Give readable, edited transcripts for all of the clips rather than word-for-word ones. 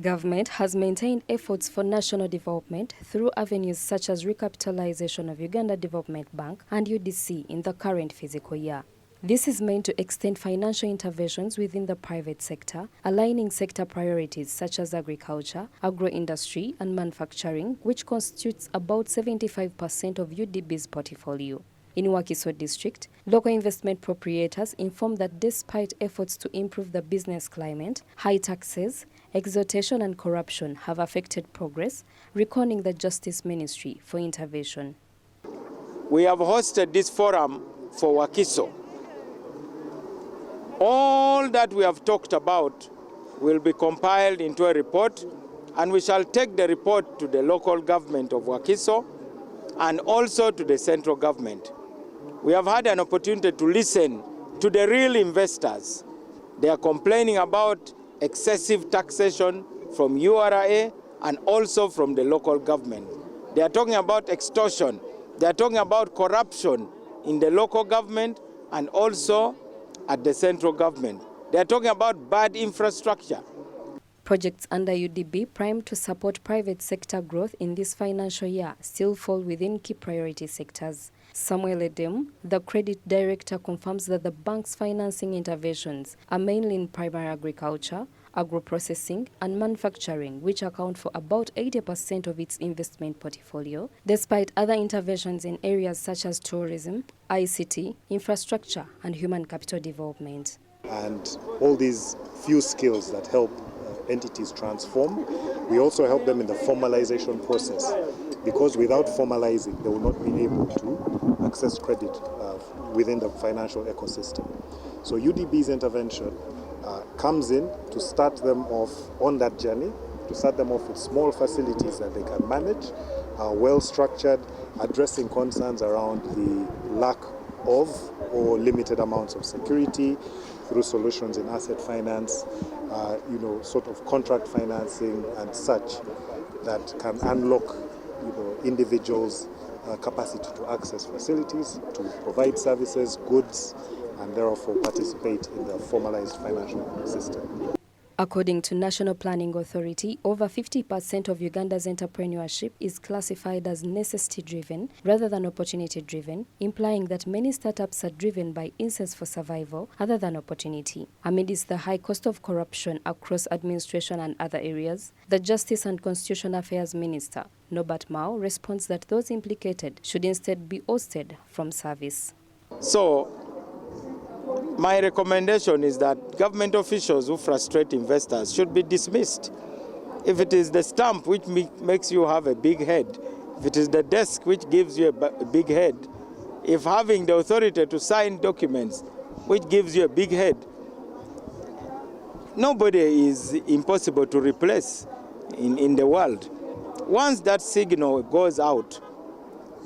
Government has maintained efforts for national development through avenues such as recapitalization of Uganda Development Bank and UDC in the current fiscal year. This is meant to extend financial interventions within the private sector, aligning sector priorities such as agriculture, agro-industry and manufacturing, which constitutes about 75% of UDB's portfolio. In Wakiso district, local investment proprietors informed that despite efforts to improve the business climate, high taxes, extortion and corruption have affected progress, recalling the Justice Ministry for intervention. We have hosted this forum for Wakiso. All that we have talked about will be compiled into a report, and we shall take the report to the local government of Wakiso and also to the central government. We have had an opportunity to listen to the real investors. They are complaining about excessive taxation from URA and also from the local government. They are talking about extortion. They are talking about corruption in the local government and also at the central government. They are talking about bad infrastructure. Projects under UDB primed to support private sector growth in this financial year still fall within key priority sectors. Samuel Edem, the credit director, confirms that the bank's financing interventions are mainly in primary agriculture, agro-processing and manufacturing, which account for about 80% of its investment portfolio, despite other interventions in areas such as tourism, ICT, infrastructure and human capital development. And all these few skills that help entities transform, we also help them in the formalization process, because without formalizing, they will not be able to access credit within the financial ecosystem. So UDB's intervention comes in to start them off on that journey, to start them off with small facilities that they can manage, well structured, addressing concerns around the lack of or limited amounts of security through solutions in asset finance, sort of contract financing and such that can unlock individuals' capacity to access facilities, to provide services, goods, and therefore participate in the formalized financial system. According to National Planning Authority, over 50% of Uganda's entrepreneurship is classified as necessity-driven rather than opportunity-driven, implying that many startups are driven by instincts for survival other than opportunity. Amidst the high cost of corruption across administration and other areas, the Justice and Constitutional Affairs Minister, Norbert Mao, responds that those implicated should instead be ousted from service. So, my recommendation is that government officials who frustrate investors should be dismissed. If it is the stamp which makes you have a big head, if it is the desk which gives you a big head, if having the authority to sign documents which gives you a big head, nobody is impossible to replace in the world. Once that signal goes out,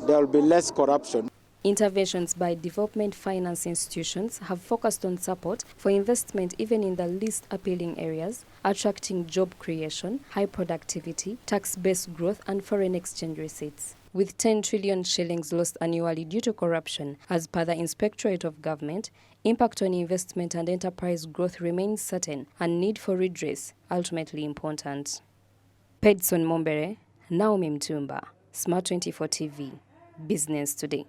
there will be less corruption. Interventions by development finance institutions have focused on support for investment even in the least appealing areas, attracting job creation, high productivity, tax-based growth and foreign exchange receipts. With 10 trillion shillings lost annually due to corruption, as per the Inspectorate of Government, impact on investment and enterprise growth remains certain and need for redress ultimately important. Pedson Mombere, Naomi Mtumba, SMART24 TV, Business Today.